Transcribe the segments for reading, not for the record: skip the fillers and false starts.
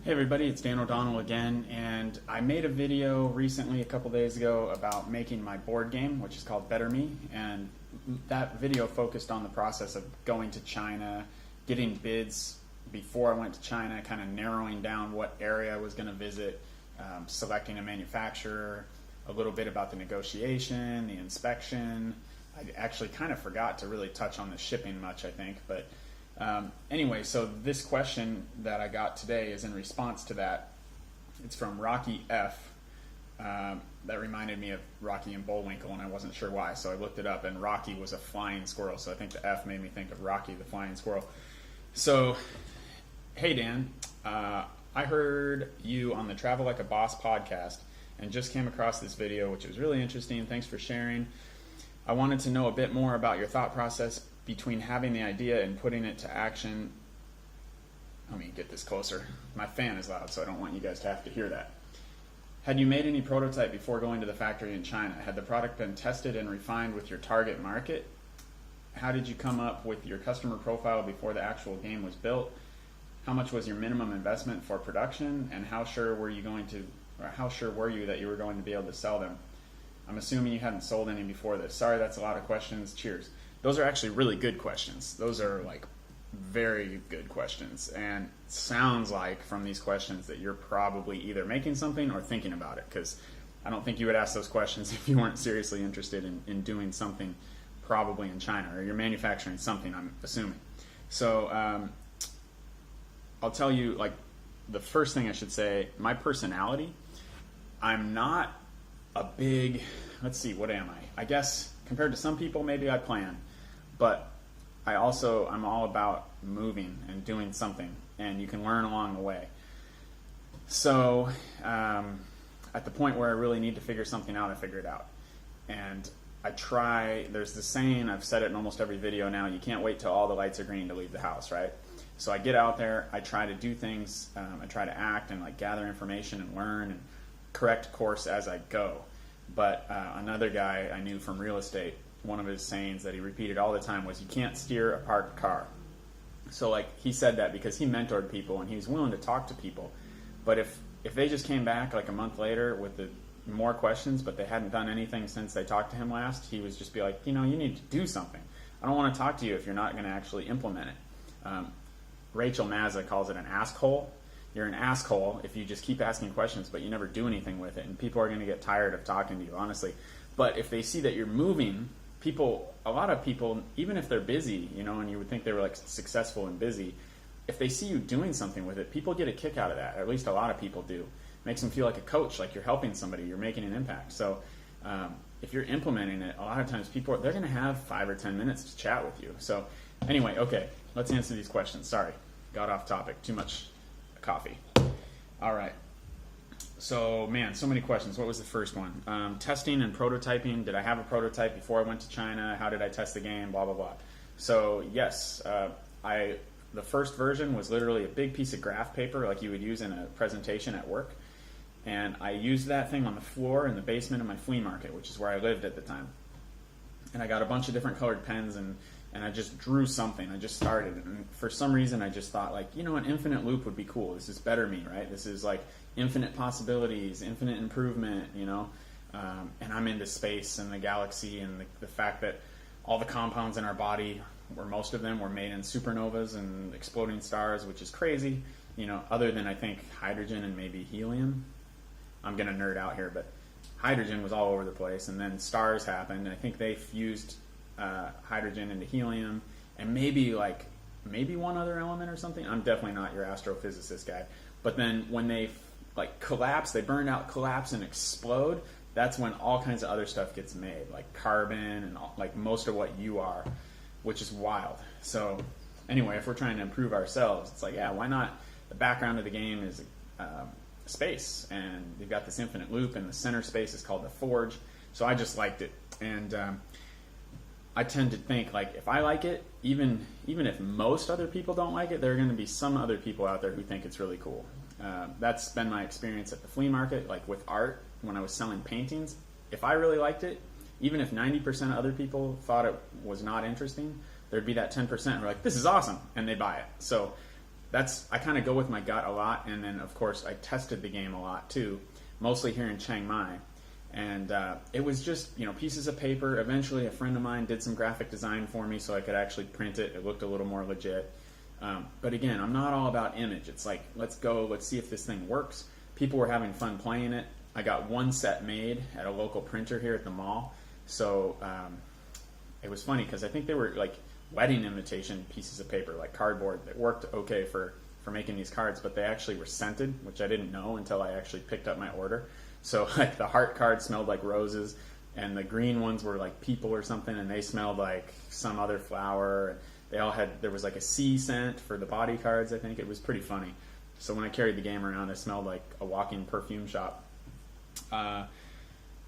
Hey everybody, it's Dan O'Donnell again, and I made a video recently, a couple days ago, about making my board game, which is called Better Me, and that video focused on the process of going to China, getting bids before I went to China, kind of narrowing down what area I was going to visit, selecting a manufacturer, a little bit about the negotiation, the inspection. I actually kind of forgot to really touch on the shipping much, I think, but anyway, so this question that I got today is in response to that. It's from Rocky F. That reminded me of Rocky and Bullwinkle, and I wasn't sure why, so I looked it up, and Rocky was a flying squirrel, so I think the F made me think of Rocky the flying squirrel. So, hey Dan, I heard you on the Travel Like a Boss podcast and just came across this video, which was really interesting. Thanks for sharing. I wanted to know a bit more about your thought process between having the idea and putting it to action. Let me get this closer. My fan is loud, so I don't want you guys to have to hear that. Had you made any prototype before going to the factory in China? Had the product been tested and refined with your target market? How did you come up with your customer profile before the actual game was built? How much was your minimum investment for production? And how sure were you that you were going to be able to sell them? I'm assuming you hadn't sold any before this. Sorry, that's a lot of questions. Cheers. Those are actually really good questions. Those are like very good questions, and it sounds like from these questions that you're probably either making something or thinking about it, because I don't think you would ask those questions if you weren't seriously interested in doing something probably in China, or you're manufacturing something, I'm assuming. So I'll tell you, like, the first thing I should say, my personality, I'm not a big, let's see, what am I? I guess compared to some people, maybe I plan. But I'm all about moving and doing something, and you can learn along the way. So at the point where I really need to figure something out, I figure it out. And there's the saying, I've said it in almost every video now, you can't wait till all the lights are green to leave the house, right? So I get out there, I try to do things, I try to act and like gather information and learn and correct course as I go. But another guy I knew from real estate, one of his sayings that he repeated all the time was, you can't steer a parked car. So like he said that because he mentored people and he was willing to talk to people. But if they just came back like a month later with more questions, but they hadn't done anything since they talked to him last, he was just be like, you need to do something. I don't want to talk to you if you're not going to actually implement it. Rachel Mazza calls it an asshole. You're an asshole if you just keep asking questions, but you never do anything with it. And people are going to get tired of talking to you, honestly. But if they see that you're moving, a lot of people, even if they're busy, and you would think they were like successful and busy, if they see you doing something with it, people get a kick out of that. Or at least a lot of people do. Makes them feel like a coach, like you're helping somebody, you're making an impact. So if you're implementing it, a lot of times they're going to have 5 or 10 minutes to chat with you. So anyway, okay, let's answer these questions. Sorry, got off topic. Too much coffee. All right. So, man, so many questions. What was the first one? Testing and prototyping. Did I have a prototype before I went to China? How did I test the game? Blah, blah, blah. So, yes, the first version was literally a big piece of graph paper like you would use in a presentation at work. And I used that thing on the floor in the basement of my flea market, which is where I lived at the time. And I got a bunch of different colored pens, and I just drew something. I just started. And for some reason, I just thought, like, an infinite loop would be cool. This is Better Me, right? This is like infinite possibilities, infinite improvement, and I'm into space and the galaxy and the fact that all the compounds in our body, or most of them, were made in supernovas and exploding stars, which is crazy, other than I think hydrogen and maybe helium. I'm going to nerd out here, but hydrogen was all over the place, and then stars happened, and I think they fused hydrogen into helium, and maybe one other element or something. I'm definitely not your astrophysicist guy. But then when they collapse, they burn out, collapse, and explode, that's when all kinds of other stuff gets made, like carbon and like most of what you are, which is wild. So anyway, if we're trying to improve ourselves, it's like, yeah, why not? The background of the game is space, and they've got this infinite loop, and the center space is called the Forge. So I just liked it, and I tend to think, like, if I like it, even if most other people don't like it, there are going to be some other people out there who think it's really cool. That's been my experience at the flea market, like with art, when I was selling paintings. If I really liked it, even if 90% of other people thought it was not interesting, there'd be that 10% who are like, this is awesome, and they buy it. So I kind of go with my gut a lot, and then of course I tested the game a lot too, mostly here in Chiang Mai. And it was just, pieces of paper. Eventually a friend of mine did some graphic design for me so I could actually print it. It looked a little more legit. But again, I'm not all about image. It's like, let's see if this thing works. People were having fun playing it. I got one set made at a local printer here at the mall. So it was funny because I think they were like wedding invitation pieces of paper, like cardboard, that worked okay for making these cards, but they actually were scented, which I didn't know until I actually picked up my order. So like the heart card smelled like roses, and the green ones were like people or something, and they smelled like some other flower. They all there was like a sea scent for the body cards, I think. It was pretty funny. So when I carried the game around, it smelled like a walking perfume shop.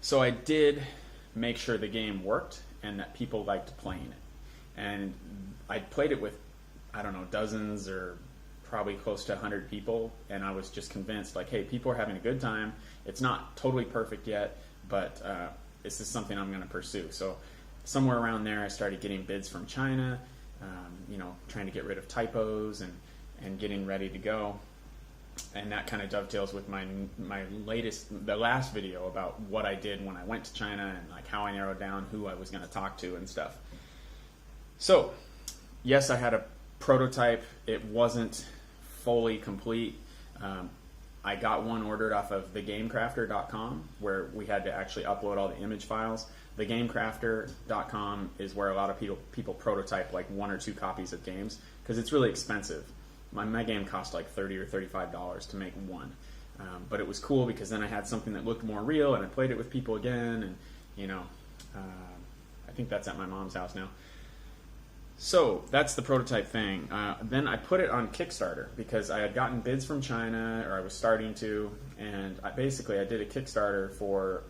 So I did make sure the game worked and that people liked playing it. And I played it with, I don't know, dozens or probably close to 100 people, and I was just convinced, like, hey, people are having a good time. It's not totally perfect yet, but this is something I'm going to pursue. So somewhere around there, I started getting bids from China, trying to get rid of typos and getting ready to go. And that kind of dovetails with the last video about what I did when I went to China and like how I narrowed down who I was going to talk to and stuff. So yes, I had a prototype. It wasn't fully complete. I got one ordered off of thegamecrafter.com where we had to actually upload all the image files. Thegamecrafter.com is where a lot of people prototype like 1 or 2 copies of games because it's really expensive. My game cost like $30 or $35 to make one. But it was cool because then I had something that looked more real, and I played it with people again, and I think that's at my mom's house now. So that's the prototype thing. Then I put it on Kickstarter because I had gotten bids from China, or I was starting to, and I did a Kickstarter for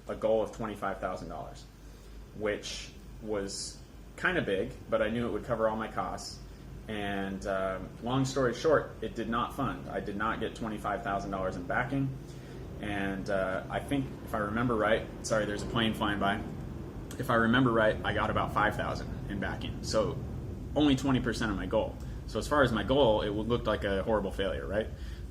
a goal of $25,000, which was kind of big, but I knew it would cover all my costs. And long story short, it did not fund. I did not get $25,000 in backing, and I think if I remember right, sorry, there's a plane flying by. If I remember right, I got about $5,000 in backing, so only 20% of my goal. So as far as my goal, it looked like a horrible failure, right?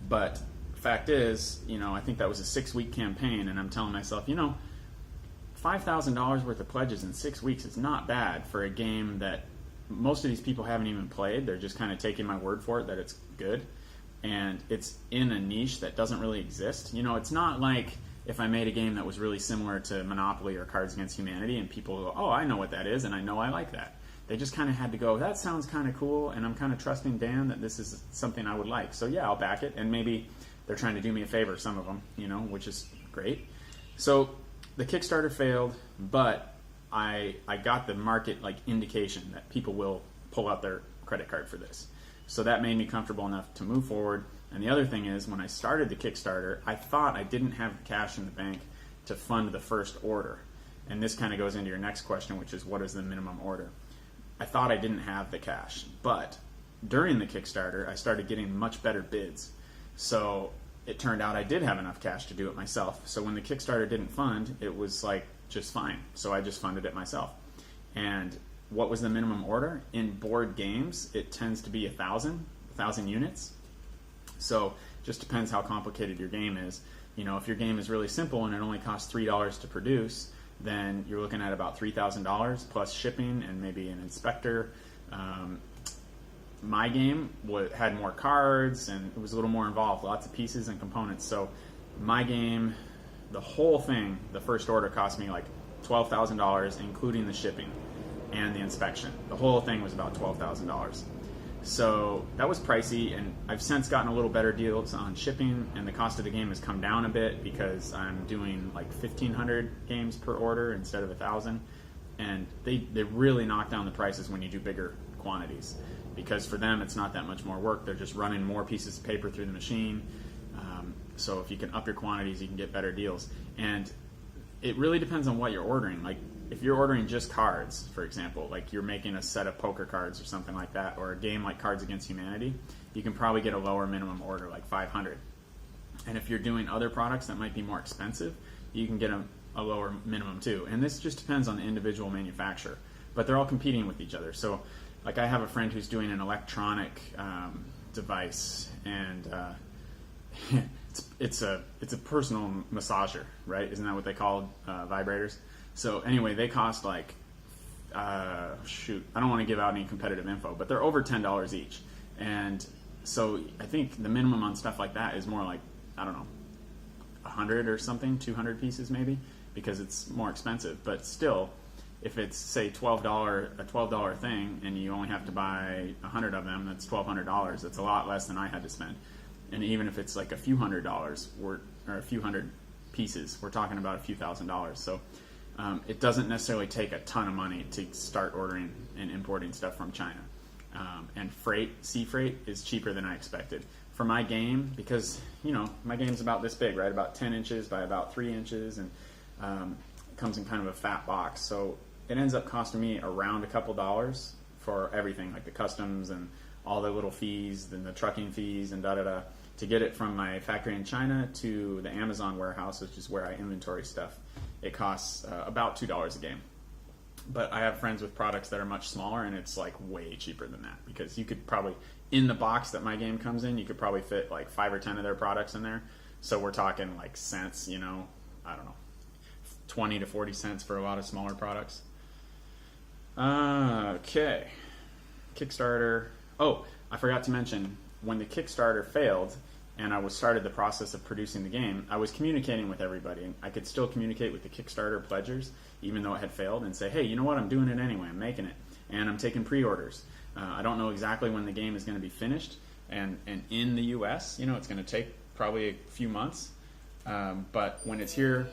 But fact is, I think that was a 6-week campaign, and I'm telling myself, $5,000 worth of pledges in 6 weeks is not bad for a game that most of these people haven't even played. They're just kind of taking my word for it that it's good, and it's in a niche that doesn't really exist. It's not like if I made a game that was really similar to Monopoly or Cards Against Humanity and people go, oh, I know what that is and I know I like that. They just kind of had to go, that sounds kind of cool, and I'm kind of trusting Dan that this is something I would like. So yeah, I'll back it, and maybe they're trying to do me a favor, some of them, which is great. So the Kickstarter failed, but I got the market indication that people will pull out their credit card for this. So that made me comfortable enough to move forward. And the other thing is, when I started the Kickstarter, I thought I didn't have cash in the bank to fund the first order. And this kind of goes into your next question, which is, what is the minimum order? I thought I didn't have the cash, but during the Kickstarter, I started getting much better bids. So it turned out I did have enough cash to do it myself. So when the Kickstarter didn't fund, it was just fine. So I just funded it myself. And what was the minimum order? In board games, it tends to be 1,000 units. So just depends how complicated your game is. If your game is really simple and it only costs $3 to produce, then you're looking at about $3,000 plus shipping and maybe an inspector. My game had more cards and it was a little more involved, lots of pieces and components. So my game, the whole thing, the first order cost me like $12,000, including the shipping and the inspection. The whole thing was about $12,000. So that was pricey, and I've since gotten a little better deals on shipping, and the cost of the game has come down a bit because I'm doing like 1,500 games per order instead of 1,000, and they really knock down the prices when you do bigger quantities, because for them it's not that much more work. They're just running more pieces of paper through the machine. So if you can up your quantities, you can get better deals. And it really depends on what you're ordering. Like if you're ordering just cards, for example, like you're making a set of poker cards or something like that, or a game like Cards Against Humanity, you can probably get a lower minimum order, like 500. And if you're doing other products that might be more expensive, you can get a lower minimum too. And this just depends on the individual manufacturer, but they're all competing with each other. So like I have a friend who's doing an electronic device, and it's a personal massager, right? Isn't that what they call vibrators? So anyway, they cost like shoot, I don't want to give out any competitive info, but they're over $10 each. And so I think the minimum on stuff like that is more like, I don't know, 100 or something, 200 pieces maybe, because it's more expensive. But still, if it's say a $12 thing, and you only have to buy 100 of them, that's $1,200. That's a lot less than I had to spend. And even if it's like a few $100s, or a few hundred pieces, we're talking about a few $1,000s. So it doesn't necessarily take a ton of money to start ordering and importing stuff from China. And sea freight is cheaper than I expected. For my game, because, my game's about this big, right? About 10 inches by about 3 inches, and it comes in kind of a fat box. So it ends up costing me around a couple dollars for everything, like the customs and all the little fees, then the trucking fees and da-da-da, to get it from my factory in China to the Amazon warehouse, which is where I inventory stuff. It costs about $2 a game. But I have friends with products that are much smaller, and it's like way cheaper than that, because you could probably, in the box that my game comes in, you could probably fit like 5 or 10 of their products in there. So we're talking like cents, I don't know, 20 to 40 cents for a lot of smaller products. Okay. Kickstarter. Oh, I forgot to mention, when the Kickstarter failed and I started the process of producing the game, I was communicating with everybody. I could still communicate with the Kickstarter pledgers, even though it had failed, and say, hey, you know what, I'm doing it anyway, I'm making it, and I'm taking pre-orders. I don't know exactly when the game is going to be finished, and in the US, it's going to take probably a few months, but when it's here,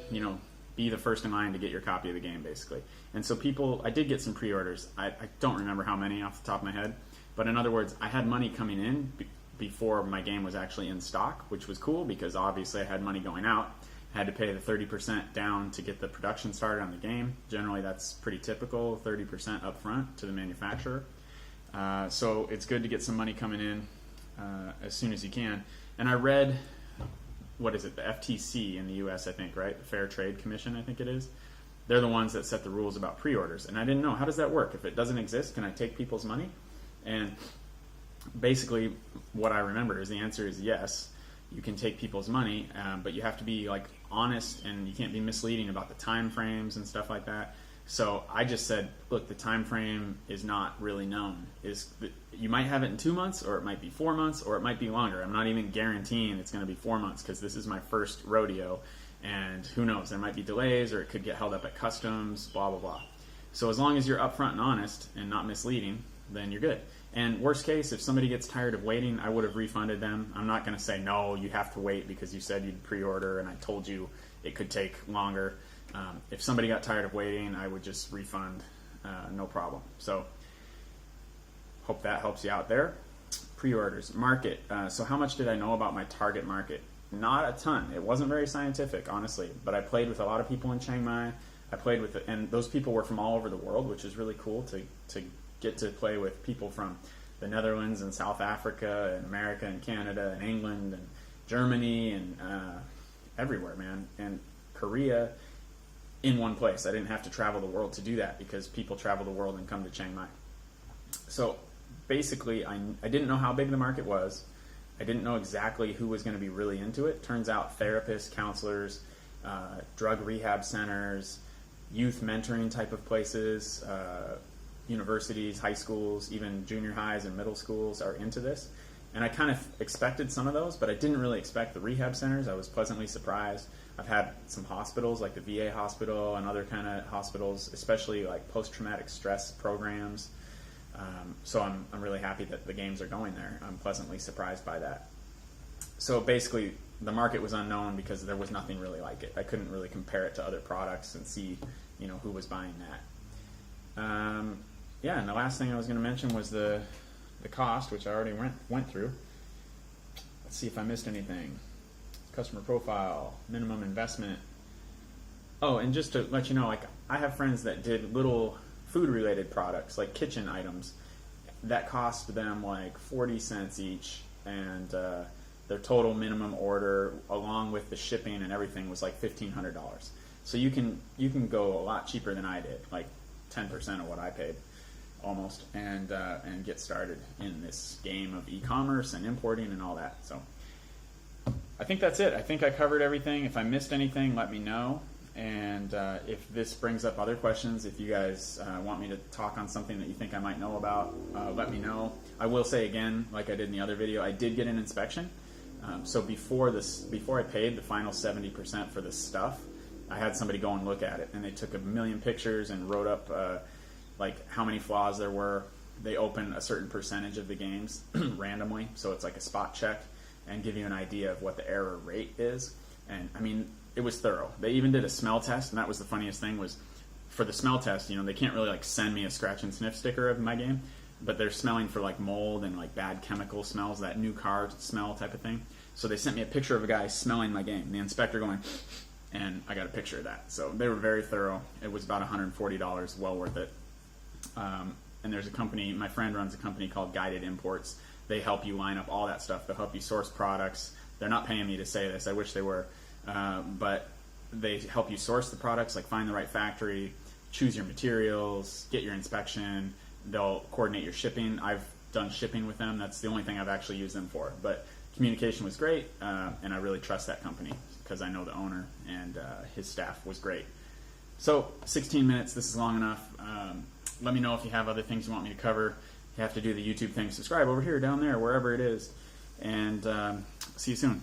be the first in line to get your copy of the game, basically. And so I did get some pre-orders. I don't remember how many off the top of my head, but in other words, I had money coming in before my game was actually in stock, which was cool, because obviously I had money going out. I had to pay the 30% down to get the production started on the game. Generally, that's pretty typical, 30% up front to the manufacturer. So it's good to get some money coming in as soon as you can. And I read, the FTC in the US, I think, right? The Fair Trade Commission, I think it is. They're the ones that set the rules about pre-orders. And I didn't know, how does that work? If it doesn't exist, can I take people's money? And basically, what I remember is the answer is yes. You can take people's money, but you have to be like honest, and you can't be misleading about the time frames and stuff like that. So I just said, look, the time frame is not really known. You might have it in 2 months, or it might be 4 months, or it might be longer. I'm not even guaranteeing it's going to be 4 months, because this is my first rodeo, and who knows, there might be delays, or it could get held up at customs, blah, blah, blah. So as long as you're upfront and honest and not misleading, then you're good. And worst case, if somebody gets tired of waiting, I would have refunded them. I'm not going to say, no, you have to wait because you said you'd pre-order and I told you it could take longer. If somebody got tired of waiting, I would just refund, no problem. So hope that helps you out there. Pre-orders. Market. So how much did I know about my target market? Not a ton. It wasn't very scientific, honestly, but I played with a lot of people in Chiang Mai. And those people were from all over the world, which is really cool to get to play with people from the Netherlands and South Africa and America and Canada and England and Germany and everywhere, man, and Korea in one place. I didn't have to travel the world to do that, because people travel the world and come to Chiang Mai. So basically, I didn't know how big the market was. I didn't know exactly who was going to be really into it. Turns out therapists, counselors, drug rehab centers, youth mentoring type of places, universities, high schools, even junior highs and middle schools are into this. And I kind of expected some of those, but I didn't really expect the rehab centers. I was pleasantly surprised. I've had some hospitals, like the VA hospital and other kind of hospitals, especially like post-traumatic stress programs. So I'm really happy that the games are going there. I'm pleasantly surprised by that. So basically, the market was unknown because there was nothing really like it. I couldn't really compare it to other products and see, who was buying that. And the last thing I was going to mention was the cost, which I already went through. Let's see if I missed anything. Customer profile, minimum investment. Oh, and just to let you know, like, I have friends that did little food-related products, like kitchen items, that cost them like 40 cents each, and their total minimum order, along with the shipping and everything, was like $1,500. So you can go a lot cheaper than I did, like 10% of what I paid. almost, and get started in this game of e-commerce and importing and all that. So I think that's it. I think I covered everything. If I missed anything, let me know. And if this brings up other questions, if you guys want me to talk on something that you think I might know about, let me know. I will say again, like I did in the other video, I did get an inspection. So before I paid the final 70% for this stuff, I had somebody go and look at it, and they took a million pictures and wrote up like how many flaws there were. They open a certain percentage of the games randomly, so it's like a spot check, and give you an idea of what the error rate is. And I mean, it was thorough. They even did a smell test, and that was the funniest thing. Was for the smell test, you know, they can't really like send me a scratch and sniff sticker of my game, but they're smelling for like mold and like bad chemical smells, that new car smell type of thing. So they sent me a picture of a guy smelling my game, the inspector going, and I got a picture of that. So they were very thorough. It was about $140, well worth it. And there's a company, my friend runs a company called Guided Imports. They help you line up all that stuff. They'll help you source products. They're not paying me to say this. I wish they were. But they help you source the products, like find the right factory, choose your materials, get your inspection. They'll coordinate your shipping. I've done shipping with them. That's the only thing I've actually used them for. But communication was great, and I really trust that company because I know the owner, and his staff was great. So 16 minutes, this is long enough. Let me know if you have other things you want me to cover. You have to do the YouTube thing. Subscribe over here, down there, wherever it is. And see you soon.